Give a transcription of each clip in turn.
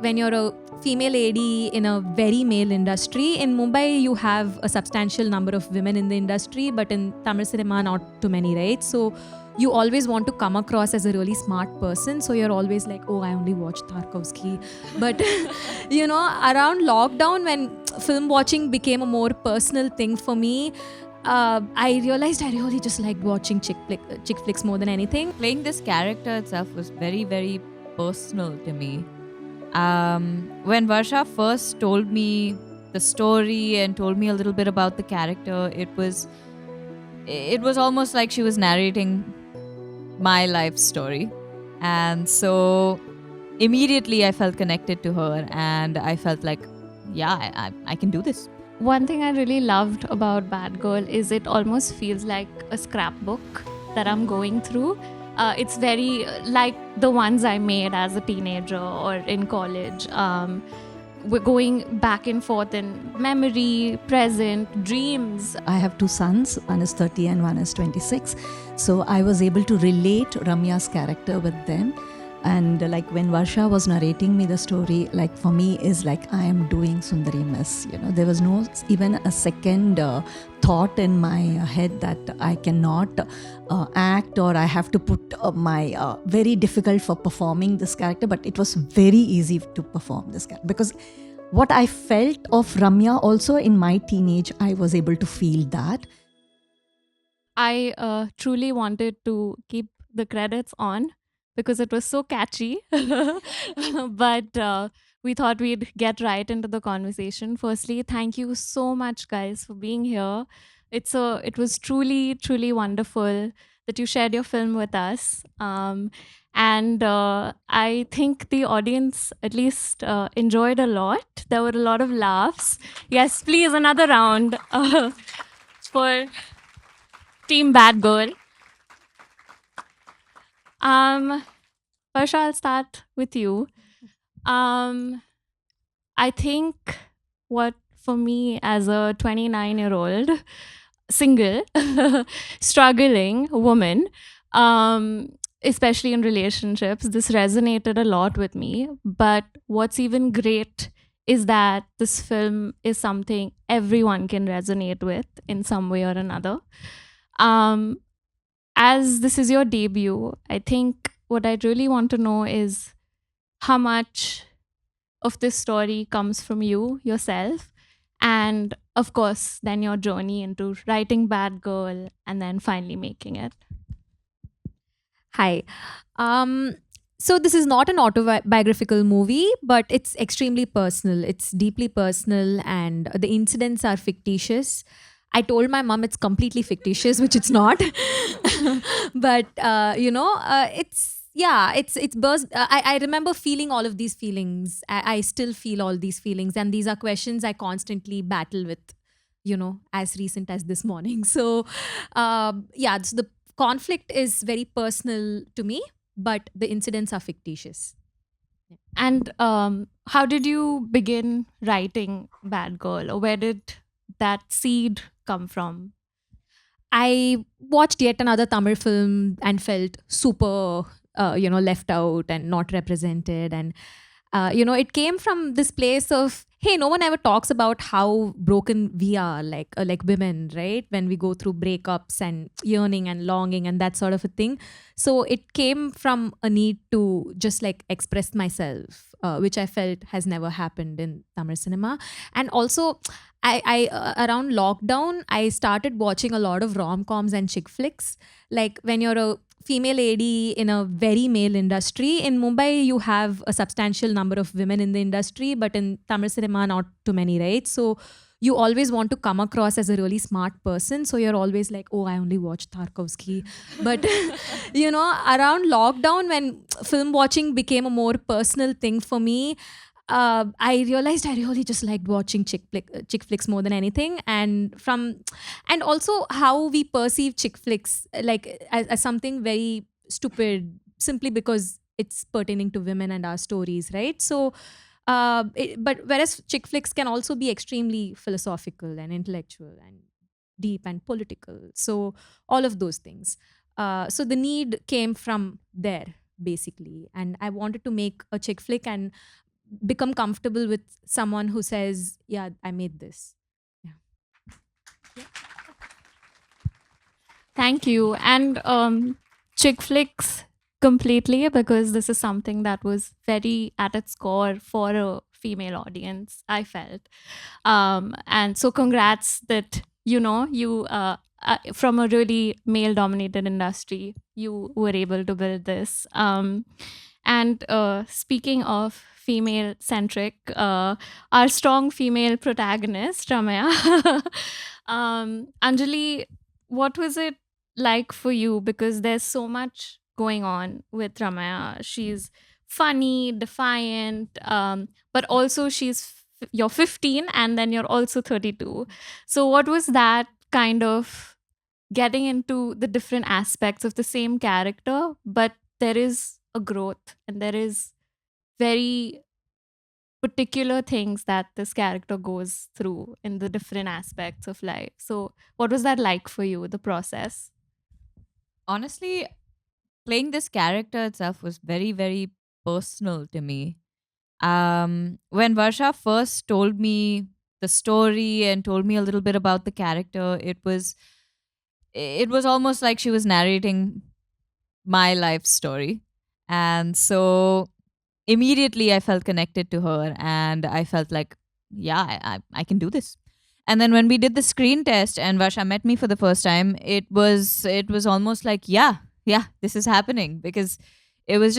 when you're a female AD in a very male industry, in Mumbai you have a substantial number of women in the industry, but in Tamil cinema not too many, right? So you always want to come across as a really smart person, so you're always like, oh, I only watch Tarkovsky. But around lockdown, when film watching became a more personal thing for me, I realized I really just liked watching chick flicks more than anything. Playing this character itself was very, very personal to me. When Varsha first told me the story and told me a little bit about the character, it was almost like she was narrating my life story. And so immediately I felt connected to her, and I felt like, yeah, I can do this. One thing I really loved about Bad Girl is it almost feels like a scrapbook that I'm going through. It's very like the ones I made as a teenager or in college. We're going back and forth in memory, present, dreams. I have two sons, one is 30 and one is 26. So I was able to relate Ramya's character with them. And like when Varsha was narrating me the story, like for me is like I am doing Sundari Miss. There was no even a second thought in my head that I cannot act or I have to put my very difficult for performing this character. But it was very easy to perform this character because what I felt of Ramya also in my teenage, I was able to feel that. I truly wanted to keep the credits on because it was so catchy. But we thought we'd get right into the conversation. Firstly, thank you so much, guys, for being here. It was truly, truly wonderful that you shared your film with us. And I think the audience at least enjoyed a lot. There were a lot of laughs. Yes, please, another round for Team Bad Girl. Varsha, I'll start with you. I think what for me as a 29-year-old single, struggling woman, especially in relationships, this resonated a lot with me. But what's even great is that this film is something everyone can resonate with in some way or another. As this is your debut, I think what I really want to know is how much of this story comes from you yourself, and of course then your journey into writing Bad Girl and then finally making it. Hi. So this is not an autobiographical movie, but it's extremely personal. It's deeply personal, and the incidents are fictitious. I told my mom it's completely fictitious, which it's not. But it's burst. I remember feeling all of these feelings. I still feel all these feelings, and these are questions I constantly battle with. As recent as this morning. So, so the conflict is very personal to me, but the incidents are fictitious. And how did you begin writing Bad Girl, or where did that seed come from? I watched yet another Tamil film and felt super, left out and not represented. And, it came from this place of, hey, no one ever talks about how broken we are, like women, right? When we go through breakups and yearning and longing and that sort of a thing. So it came from a need to just like express myself, which I felt has never happened in Tamil cinema. And also, I around lockdown, I started watching a lot of rom-coms and chick flicks. Like when you're a female AD in a very male industry, in Mumbai you have a substantial number of women in the industry, but in Tamil cinema not too many, right? So you always want to come across as a really smart person, so you're always like, oh, I only watch Tarkovsky. But around lockdown, when film watching became a more personal thing for me, I realized I really just liked watching chick flicks more than anything, and also how we perceive chick flicks like as something very stupid simply because it's pertaining to women and our stories, right? So, but whereas chick flicks can also be extremely philosophical and intellectual and deep and political, so all of those things. So the need came from there basically, and I wanted to make a chick flick, and become comfortable with someone who says, yeah, I made this. Thank you. And chick flicks completely, because this is something that was very at its core for a female audience, I felt. And so congrats that, you from a really male dominated industry, you were able to build this. And speaking of female centric, our strong female protagonist, Ramaya, Anjali, what was it like for you? Because there's so much going on with Ramaya. She's funny, defiant, but also you're 15 and then you're also 32. So what was that kind of getting into the different aspects of the same character, but there is a growth and there is very particular things that this character goes through in the different aspects of life. So what was that like for you, the process? Honestly, playing this character itself was very, very personal to me. When Varsha first told me the story and told me a little bit about the character, it was almost like she was narrating my life story. And so immediately I felt connected to her and I felt like, yeah, I can do this. And then when we did the screen test and Varsha met me for the first time, it was almost like, yeah, this is happening, because it was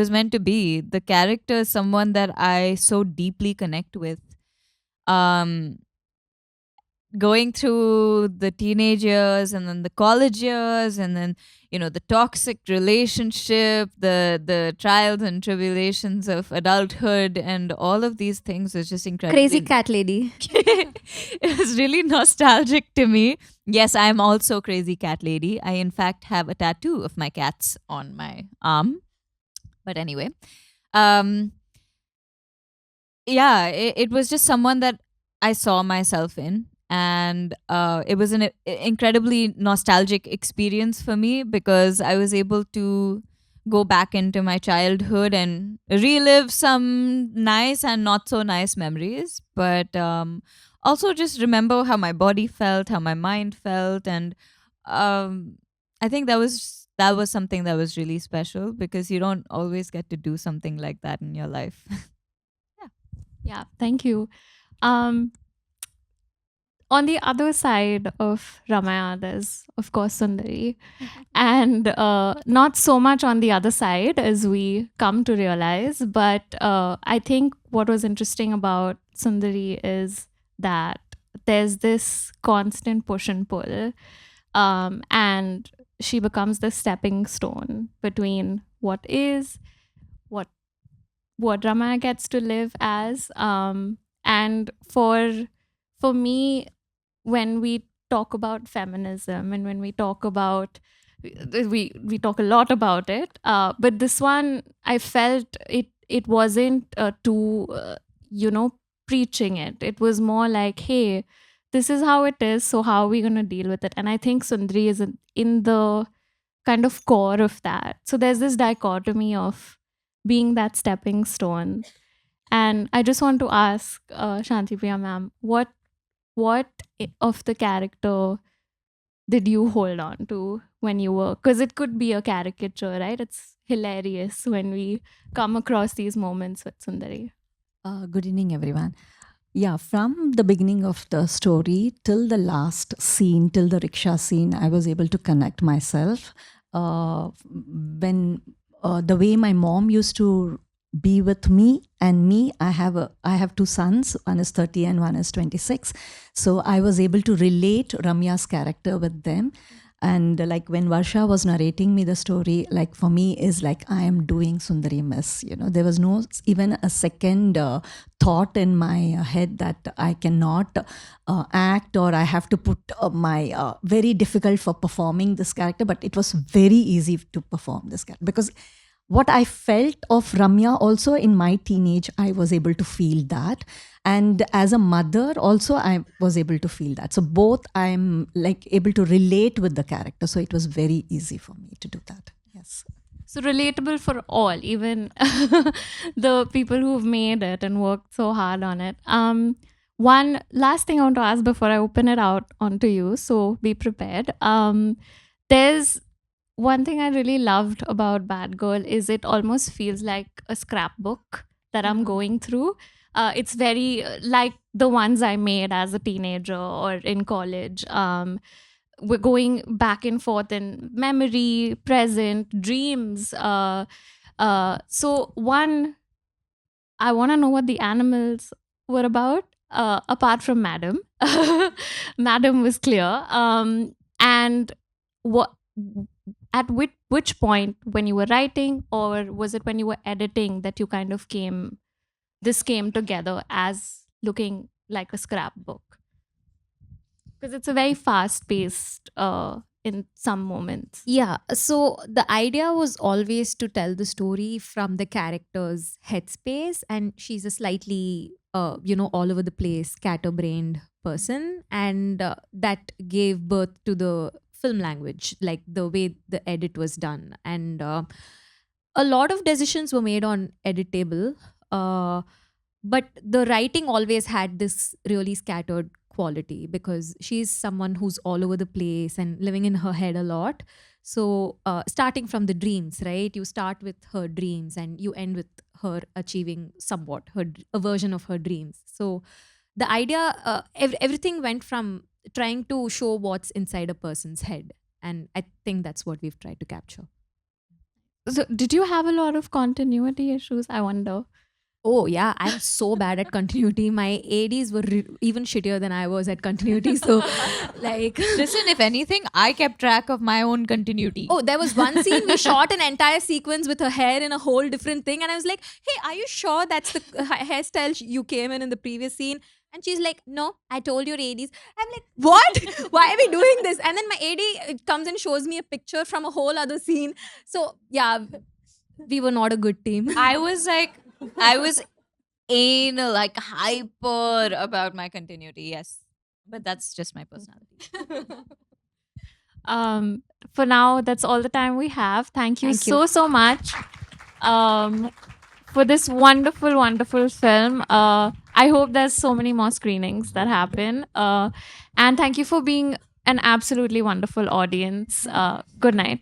meant to be. The character is someone that I so deeply connect with. Um Going through the teenage years and then the college years and then the toxic relationship, the trials and tribulations of adulthood, and all of these things was just incredible. Crazy cat lady. It was really nostalgic to me. Yes, I am also crazy cat lady. I in fact have a tattoo of my cats on my arm. But anyway, um yeah, it was just someone that I saw myself in, and it was an incredibly nostalgic experience for me, because I was able to go back into my childhood and relive some nice and not so nice memories, but also just remember how my body felt, how my mind felt, and I think that was something that was really special, because you don't always get to do something like that in your life. Yeah, thank you. Um, on the other side of Ramaya, there's of course Sundari, and not so much on the other side as we come to realize. But I think what was interesting about Sundari is that there's this constant push and pull, and she becomes the stepping stone between what is, what Ramaya gets to live as, and for me, when we talk about feminism and when we talk about we talk a lot about it, but this one I felt it wasn't too preaching it. It was more like, hey, this is how it is, so how are we going to deal with it? And I think Sundari is in the kind of core of that. So there's this dichotomy of being that stepping stone. And I just want to ask Shanti Priya ma'am, what of the character did you hold on to when you were, because it could be a caricature, right? It's hilarious when we come across these moments with Sundari. Good evening, everyone. Yeah, from the beginning of the story till the last scene, till the rickshaw scene, I was able to connect myself. When the way my mom used to be with me, I have two sons, one is 30 and one is 26. So I was able to relate Ramya's character with them. And like when Varsha was narrating me the story, like for me is like I am doing Sundari Miss. There was no even a second thought in my head that I cannot act or I have to put my very difficult for performing this character. But it was very easy to perform this character, because what I felt of Ramya also in my teenage, I was able to feel that. And as a mother also, I was able to feel that. So both I'm like able to relate with the character. So it was very easy for me to do that. Yes. So relatable for all, even the people who've made it and worked so hard on it. One last thing I want to ask before I open it out onto you, so be prepared. There's one thing I really loved about Bad Girl is it almost feels like a scrapbook that I'm going through. It's very like the ones I made as a teenager or in college. We're going back and forth in memory, present, dreams. So one, I want to know what the animals were about. Apart from Madam, Madam was clear. And what at which point when you were writing, or was it when you were editing, that you kind of came together as looking like a scrapbook? Because it's a very fast paced in some moments. Yeah, so the idea was always to tell the story from the character's headspace, and she's a slightly, all over the place, scatterbrained person, and that gave birth to the film language, like the way the edit was done, and a lot of decisions were made on edit table, but the writing always had this really scattered quality because she's someone who's all over the place and living in her head a lot. So starting from the dreams, right? You start with her dreams and you end with her achieving somewhat a version of her dreams. So the idea, everything went from trying to show what's inside a person's head, and I think that's what we've tried to capture. So did you have a lot of continuity issues, I wonder? Oh yeah, I'm so bad at continuity. My ADs were even shittier than I was at continuity. So, like, Listen, if anything, I kept track of my own continuity. oh, there was one scene we shot an entire sequence with her hair in a whole different thing, and I was like, "Hey, are you sure that's the hairstyle you came in the previous scene?" And she's like, "No, I told your ADs." I'm like, "What? Why are we doing this?" And then my AD comes and shows me a picture from a whole other scene. So yeah, we were not a good team. I was anal, like hyper about my continuity, yes. But that's just my personality. For now, that's all the time we have. Thank you Thank you. so much for this wonderful film. I hope there's so many more screenings that happen. And thank you for being an absolutely wonderful audience. Good night.